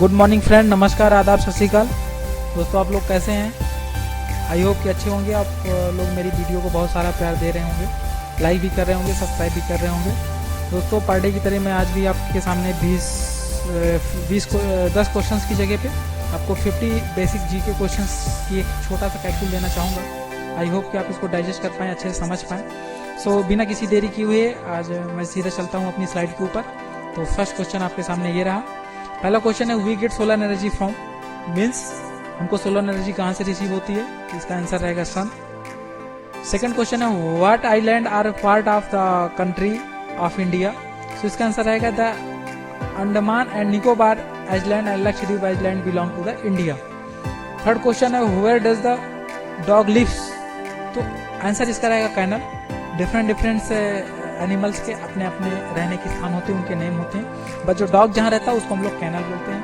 Good morning friend, नमस्कार, आदाब, सत श्री अकाल। दोस्तों आप लोग कैसे हैं? आई होप कि अच्छे होंगे। आप लोग मेरी वीडियो को बहुत सारा प्यार दे रहे होंगे, लाइक भी कर रहे होंगे, सब्सक्राइब भी कर रहे होंगे। दोस्तों पर डे की तरह मैं आज भी आपके सामने 10 क्वेश्चंस की जगह पे आपको 50 बेसिक जीके क्वेश्चंस की एक छोटा सा कैप्सूल देना चाहूँगा। आई होप कि आप इसको डाइजेस्ट कर पाएँ, अच्छे से समझ पाएँ। सो बिना किसी देरी किए हुए आज मैं सीधा चलता हूँ अपनी स्लाइड के ऊपर। तो फर्स्ट क्वेश्चन आपके सामने ये रहा। पहला क्वेश्चन है, we get solar energy from, means हमको सोलर एनर्जी कहाँ से रिसीव होती है? इसका आंसर रहेगा सन। सेकंड क्वेश्चन है, what island are part of the country of India? So इसका आंसर रहेगा the Andaman and Nicobar island and Lakshadweep island belong to the India. Third question है, where does the dog lives? तो answer इसका रहेगा canal. Different animals के अपने अपने रहने के स्थान होते हैं, उनके नेम होते हैं, बट जो डॉग जहाँ रहता है उसको हम लोग कैनल बोलते हैं।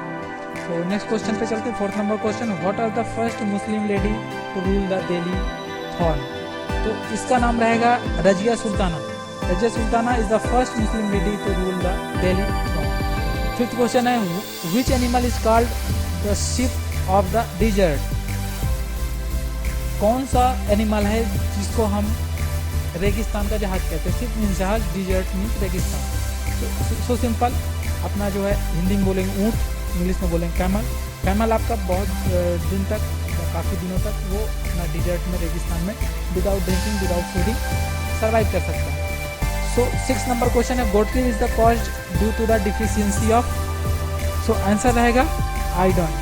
तो नेक्स्ट क्वेश्चन पे चलते हैं। Fourth number question, what are the first Muslim lady to rule the Delhi throne? तो इसका नाम रहेगा Razia Sultana. Razia Sultana is the first Muslim lady to rule the Delhi throne. Fifth question है, which animal is called the ship of the desert? कौन सा animal है जिसको हम रेगिस्तान का जहाज कहते हैं? शिप मीन्स जहाज, डिजर्ट मीन्स रेगिस्तान। सो सिंपल, अपना जो है हिंदी में बोलेंगे ऊँट, इंग्लिश में बोलेंगे कैमल। कैमल आपका बहुत दिन तक, काफ़ी दिनों तक वो अपना डिजर्ट में, रेगिस्तान में without drinking, without fooding survive कर सकता है। सो 6 नंबर क्वेश्चन है, goitre is the cause due to the deficiency of? So answer रहेगा आयरन।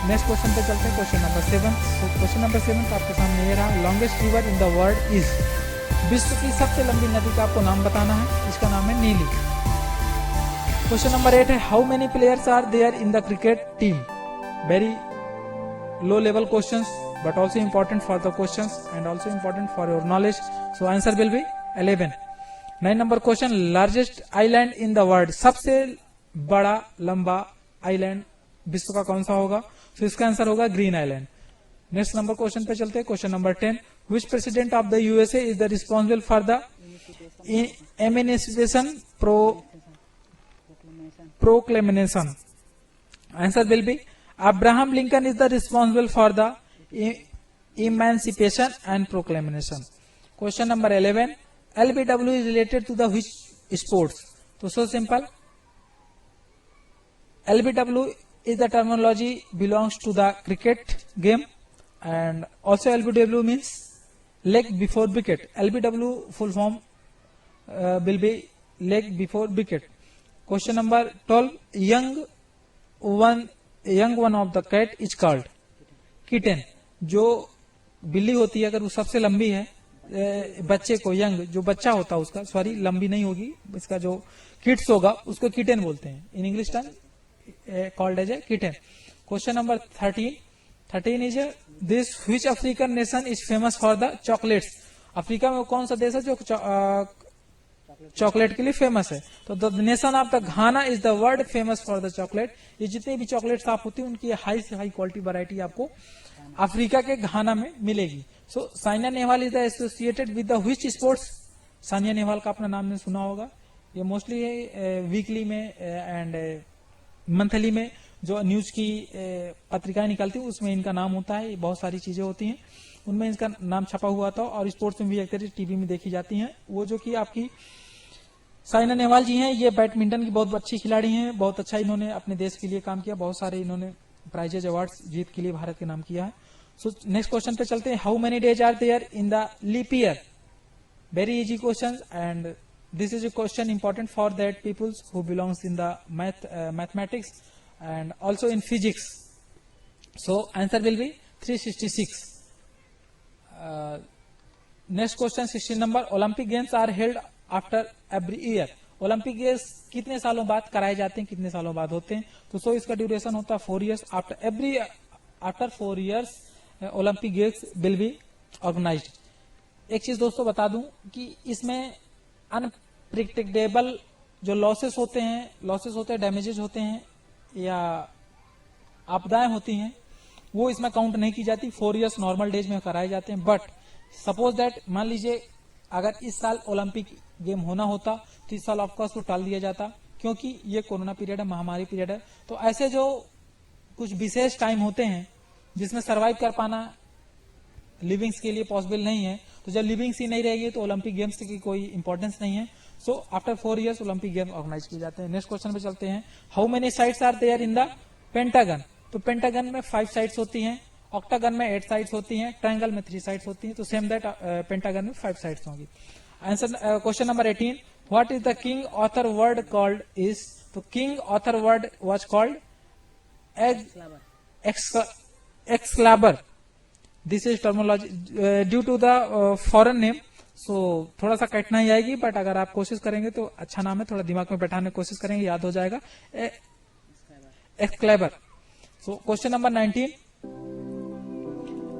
नेक्स्ट क्वेश्चन पे चलते हैं, क्वेश्चन नंबर 7। तो क्वेश्चन नंबर 7 आपके सामने ये रहा, longest river in the world is? विश्व की सबसे लंबी नदी का आपको नाम बताना है, इसका नाम है नीली। क्वेश्चन नंबर 8 है, how many players are there in the cricket team? Very low level questions but also important for the questions and also important for your knowledge. So answer will be 11। 9 number question, largest island in the world? सबसे बड़ा लंबा island विश्व का कौन सा होगा? तो इसका आंसर होगा green island. Next number question पे चलते हैं, question number 10, which president of the USA is the responsible for the emancipation proclamation? Answer will be Abraham Lincoln is the responsible for the emancipation and proclamation. Question number 11, LBW is related to the which sports? So simple, LBW is the terminology belongs to the cricket game, and also LBW means leg before wicket. LBW full form will be leg before wicket. Question number 12, young one of the cat is called kitten. जो बिल्ली होती है अगर वो सबसे लंबी है, बच्चे को यंग, जो बच्चा होता है उसका, सॉरी लंबी नहीं होगी, इसका जो किड्स होगा उसको किटन बोलते हैं। In English term called as a kitten. Question number 13 is this, which African nation is famous for the chocolates? Africa में कौन सा देश है जो चॉकलेट के लिए फेमस है? तो the nation of the Ghana is the world famous for the chocolate. ये जितनी भी चॉकलेट्स आप होती है उनकी हाई से हाई क्वालिटी वैरायटी आपको अफ्रीका के घाना में मिलेगी। सो Saina Nehwal is the associated with the which sports? Sania Nehwal का अपना नाम सुना होगा। ये मोस्टली वीकली में एंड मंथली में जो न्यूज की पत्रिकाएं निकलती है उसमें इनका नाम होता है। बहुत सारी चीजें होती हैं उनमें इनका नाम छपा हुआ था, और स्पोर्ट्स में भी एक तरह टीवी में देखी जाती हैं। वो जो कि आपकी साइना नेहवाल जी हैं, ये बैडमिंटन की बहुत अच्छी खिलाड़ी हैं। बहुत अच्छा इन्होंने अपने देश के लिए काम किया, बहुत सारे इन्होंने प्राइजेज अवार्ड्स जीत के लिए भारत के नाम किया है। सो नेक्स्ट क्वेश्चन पे चलते हैं, how many days are there in the leap year? Very easy question and this is a question important for that peoples who belongs in the mathematics and also in physics. So answer will be 366। Next question 16 number, Olympic games are held after every year? Olympic games कितने सालों बाद कराए जाते हैं, कितने सालों बाद होते हैं? तो सो इसका ड्यूरेशन होता है 4 years। After 4 years Olympic games will be organised. एक चीज दोस्तों बता दूं कि इसमें अनप्रिडिक्टेबल जो लॉसेस होते हैं, डैमेजेस होते हैं या आपदाएं होती हैं, वो इसमें काउंट नहीं की जाती। 4 years नॉर्मल डेज में कराए जाते हैं। बट सपोज दैट, मान लीजिए अगर इस साल ओलंपिक गेम होना होता तो इस साल ऑफकोर्स वो टाल दिया जाता, क्योंकि ये कोरोना पीरियड है, महामारी पीरियड है। तो ऐसे जो कुछ विशेष टाइम होते हैं जिसमें सर्वाइव कर पाना लिविंग्स के लिए पॉसिबल नहीं है, तो जब लिविंग्स ही नहीं रहेगी तो ओलंपिक गेम्स की कोई इंपॉर्टेंस नहीं है। So after 4 years Olympic games organise किए जाते हैं। नेक्स्ट क्वेश्चन पे चलते हैं। How many sides are there in the pentagon? तो पेंटागन में 5 साइड्स होती हैं, ऑक्टागन में 8 साइड्स होती हैं, ट्रायंगल में 3 साइड्स होती हैं। तो सेम दैट पेंटागन में 5 साइड्स होंगी। Answer question number 18, what is the king Arthur sword called is? तो king Arthur sword was called Excalibur. This is terminology due to the foreign name. So थोड़ा सा कठिनाई आएगी, बट अगर आप कोशिश करेंगे तो अच्छा नाम है, थोड़ा दिमाग में बैठाने की कोशिश करेंगे, याद हो जाएगा। Excalibur. So question number 19,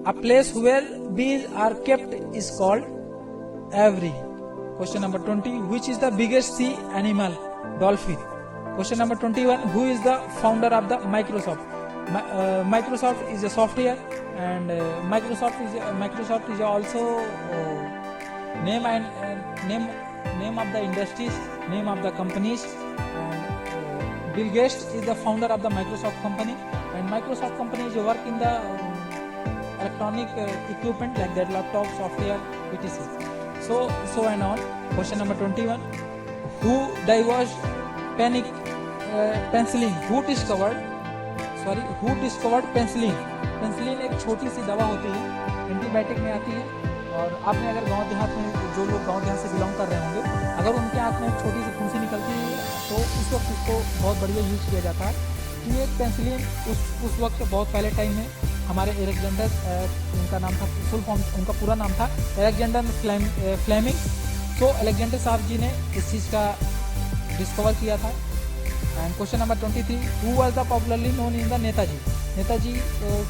a place where bees are kept is called aviary. Question number 20, which is the biggest sea animal? Dolphin. Question number 21, who is the founder of the Microsoft? Microsoft is a software, and Microsoft is also name of the industries, name of the companies. And Bill Gates is the founder of the Microsoft company, and Microsoft company is work in the electronic equipment like that, laptop, software, etc. So and on. Question number 21, who divorced penicillin? Who discovered penicillin? Penicillin एक छोटी सी दवा होती है, antibiotic में आती है। और आपने अगर गांव देहात में, जो लोग गांव देहात से बिलोंग कर रहे होंगे, अगर उनके हाथ में एक छोटी सी फुंसी निकलती है तो उस वक्त उसको बहुत बढ़िया यूज किया जाता है। तो ये पेंसिलिन उस वक्त बहुत पहले टाइम में हमारे एलेक्जेंडर, उनका नाम था, फुल फॉर्म उनका पूरा नाम था एलेक्जेंडर फ्लेमिंग। तो एलेक्जेंडर साहब जी ने इस चीज़ का डिस्कवर किया था। And question number 23, who was the popularly known in the Netaji? Netaji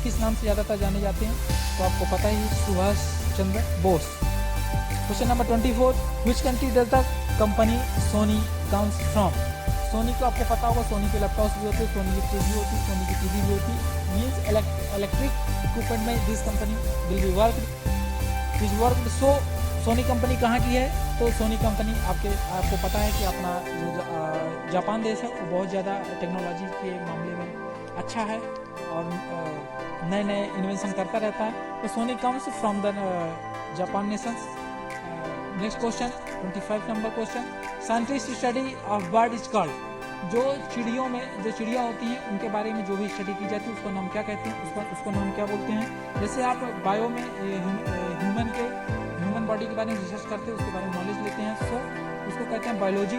किस नाम से ज़्यादातर जाने जाते हैं? तो आपको पता ही, Subhash Chandra Bose. Question number 24, which country does the company Sony comes from? Sony को आपको पता होगा, सोनी के लैपटॉप्स भी होते हैं, सोनी की फ्रिज भी होती है, सोनी की टीवी भी होती है। मीन्स इलेक्ट्रिक इक्विपमेंट में this company will be worked. So Sony company कहाँ की है? तो सोनी कंपनी आपको पता है कि अपना जापान देश है, वो बहुत ज़्यादा टेक्नोलॉजी के मामले में अच्छा है और नए नए इन्वेंशन करता रहता है। तो Sony comes from the Japan nations. Next question 25 number question, scientist study of bird is called? जो चिड़ियों में जो चिड़िया होती हैं उनके बारे में जो भी स्टडी की जाती है उसको नाम क्या कहते हैं? उसको नाम क्या बोलते हैं? जैसे आप बायो में ह्यूमन बॉडी के बारे में रिसर्च करते हैं, उसके बारे में नॉलेज लेते हैं, सो उसको कहते हैं बायोलॉजी।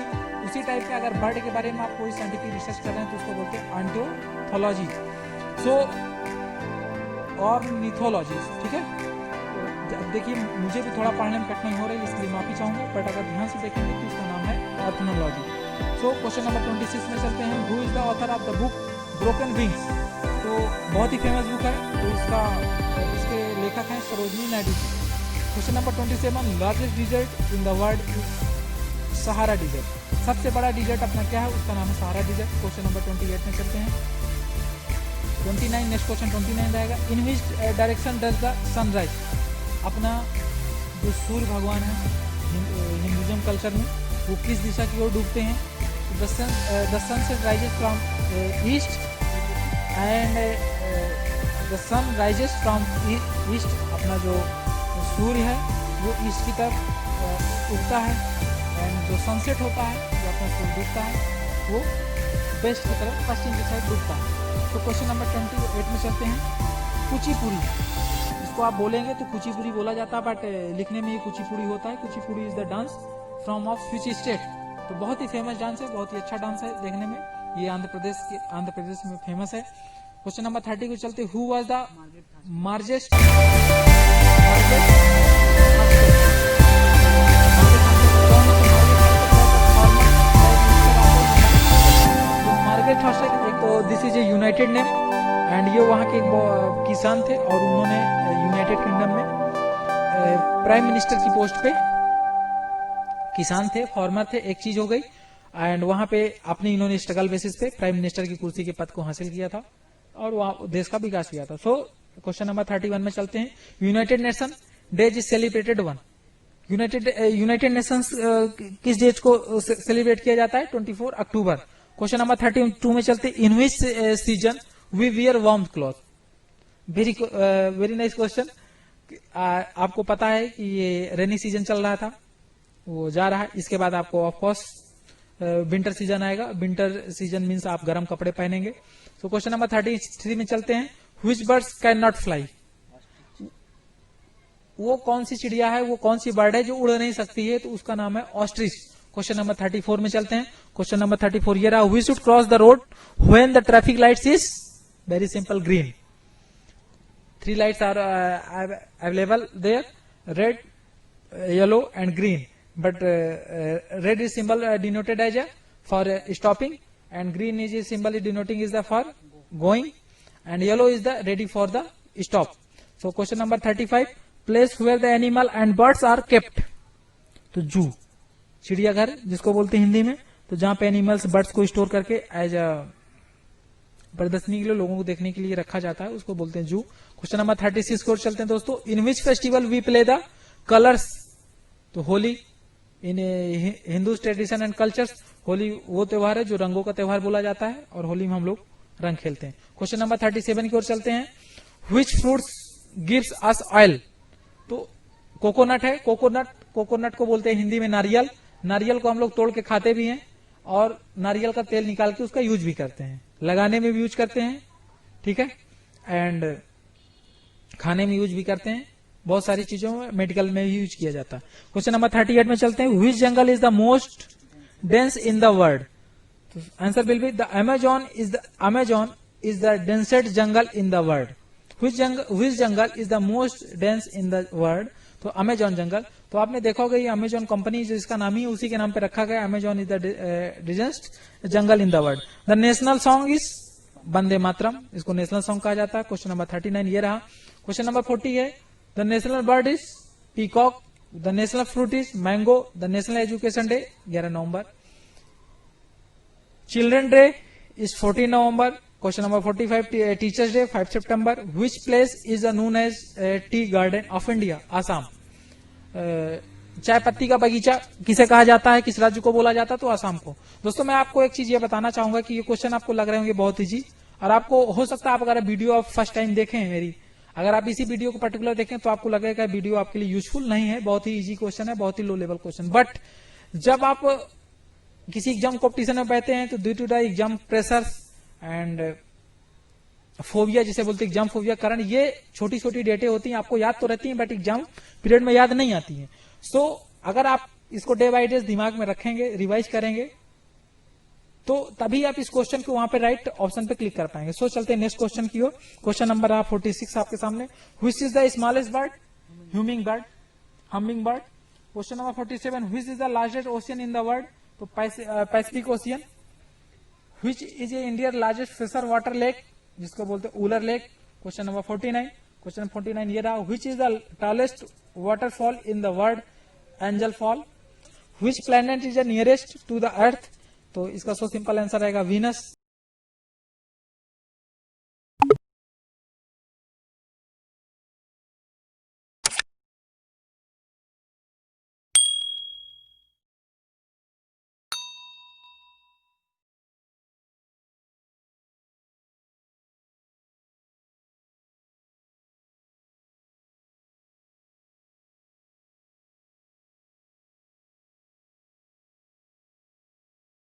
उसी टाइप के अगर बर्ड के बारे में आप कोई साइंटिफिक रिसर्च कर रहे हैं तो उसको बोलते हैं ऑर्निथोलॉजी। सो ऑर्निथोलॉजी, ठीक है। देखिए मुझे भी थोड़ा पढ़ने में कठिनाई हो रही है, इसलिए माफी चाहूँगा, बट अगर ध्यान से देखेंगे तो इसका नाम है ऑर्निथोलॉजी। सो क्वेश्चन नंबर 26 में चलते हैं। Who is the author of the book broken wings? तो बहुत ही फेमस बुक है, तो इसके लेखक हैं Sarojini Naidu. Question number 27, largest desert in the world is Sahara desert. सबसे बड़ा डिजर्ट अपना क्या है? उसका नाम है सहारा डिजर्ट। क्वेश्चन नंबर 28 में चलते हैं। 29, नेक्स्ट क्वेश्चन 29 रहेगा। In which direction does the sunrise? अपना जो सूर्य भगवान है हिंदुइज्म कल्चर में, वो किस दिशा की ओर डूबते हैं? The sunset rises from east and the sun rises from east. अपना जो सूर्य है वो ईस्ट की तरफ उगता है, एंड जो सनसेट होता है, जो अपना सूर्य डूबता है, वो वेस्ट की तरफ, पश्चिम की साइड डूबता है। तो क्वेश्चन नंबर 28 में चलते हैं। कुचिपुड़ी, इसको आप बोलेंगे तो कुचिपुड़ी बोला जाता है, बट लिखने में ये कुचिपुड़ी होता है। Kuchipudi is the dance from of which state? तो बहुत ही फेमस डांस है, बहुत ही अच्छा डांस है देखने में, ये आंध्र प्रदेश में फेमस है। क्वेश्चन नंबर 30 को चलते। हु वाज द मार्जेस्ट एक तो this is a United name, and ये वहाँ के एक किसान थे और उन्होंने यूनाइटेड किंगडम में प्राइम मिनिस्टर की पोस्ट पे, किसान थे, फार्मर थे, एक चीज हो गई, एंड वहाँ पे अपने इन्होंने स्ट्रगल बेसिस पे प्राइम मिनिस्टर की कुर्सी के पद को हासिल किया था और वहाँ देश का विकास किया था। सो क्वेश्चन नंबर 31 में चलते हैं। United nation day is celebrated one? United Nations किस डेट को सेलिब्रेट किया जाता है? 24 अक्टूबर। क्वेश्चन नंबर 32 में चलते, in which season we wear warm cloth. Very nice question. आपको पता है कि ये रेनी सीजन चल रहा था, वो जा रहा है, इसके बाद आपको ऑफकोर्स विंटर सीजन आएगा। विंटर सीजन मीन्स आप गर्म कपड़े पहनेंगे। तो क्वेश्चन नंबर 33 में चलते हैं, which birds can not fly. वो कौन सी चिड़िया है, वो कौन सी बर्ड है जो उड़ नहीं सकती है? तो उसका नाम है ऑस्ट्रिच। क्वेश्चन नंबर 34 में चलते हैं। क्वेश्चन नंबर 34 ये रहा, we should cross the road when the traffic lights is very simple green. 3 lights are available there, red, yellow and green, but red is symbol denoted as for stopping, and green is symbol denoting is the for going, and yellow is the ready for the stop. So question number 35, place where the animal and birds are kept. तो जू, चिड़ियाघर जिसको बोलते हैं हिंदी में, तो जहां पे एनिमल्स बर्ड्स को स्टोर करके एज अ प्रदर्शनी के लिए लोगों को देखने के लिए रखा जाता है, उसको बोलते हैं जू। क्वेश्चन नंबर 36 को चलते हैं दोस्तों, in which festival we play the colours. तो Holi, in Hindu tradition and cultures, Holi वो त्योहार है जो रंगों का त्योहार बोला जाता है, और होली में हम लोग रंग खेलते हैं। क्वेश्चन नंबर 37 की ओर चलते हैं, विच फ्रूट्स गिव्स अस ऑयल। तो कोकोनट है, कोकोनट को बोलते हैं हिंदी में नारियल। नारियल को हम लोग तोड़ के खाते भी हैं, और नारियल का तेल निकाल के उसका यूज भी करते हैं, लगाने में भी यूज करते हैं, ठीक है, एंड खाने में यूज भी करते हैं, बहुत सारी चीजों में, मेडिकल में भी यूज किया जाता है। क्वेश्चन नंबर 38 में चलते हैं, which jungle is the most dense in the world. तो answer will be the Amazon is the densest jungle in the world. Which jungle is the most dense in the world. तो Amazon jungle. तो आपने देखा होगा ये Amazon company जिसका नाम ही उसी के नाम पे रखा गया, Amazon is the densest jungle in the world. The national song is Vande Mataram, इसको नेशनल सॉन्ग कहा जाता है। क्वेश्चन नंबर 39 ये रहा। क्वेश्चन नंबर 40 है, the national bird is peacock, the national fruit is mango, the national education day 11 November, children day is 14 November. Question number 45, teachers day 5 September. Which place is known as tea garden of India. Assam. चाय पत्ती का बगीचा किसे कहा जाता है, किस राज्य को बोला जाता है? तो आसाम को। दोस्तों मैं आपको एक चीज ये बताना चाहूंगा कि ये क्वेश्चन आपको लग रहे होंगे बहुत इजी, और आपको हो सकता है आप अगर वीडियो आप फर्स्ट टाइम देखें मेरी, अगर आप इसी वीडियो को पर्टिकुलर देखें तो आपको लगेगा वीडियो आपके लिए यूजफुल नहीं है, बहुत ही इजी क्वेश्चन है, बहुत ही लो लेवल क्वेश्चन। बट जब आप किसी एग्जाम कॉम्पिटिशन में बैठते हैं तो due to the exam pressure and phobia जिसे बोलते हैं एग्जाम फोबिया कारण ये छोटी छोटी डेटें होती हैं, आपको याद तो रहती हैं बट एग्जाम पीरियड में याद नहीं आती हैं। सो अगर आप इसको डे बाय डे दिमाग में रखेंगे, रिवाइज करेंगे, तो तभी आप इस क्वेश्चन को वहां पे राइट ऑप्शन पे क्लिक कर पाएंगे। सो चलते हैं नेक्स्ट क्वेश्चन की ओर। क्वेश्चन नंबर 46 आपके सामने, which is the smallest bird. Humming bird, humming bird. Question number 47, which is the largest ocean in the world. तो Pacific ocean. Which is India largest fresher water lake, जिसको बोलते हैं Wular lake. Question number 49, question 49 ये रहा, which is the tallest waterfall in the world. Angel fall. Which planet is the nearest to the earth. तो इसका so simple answer रहेगा Venus.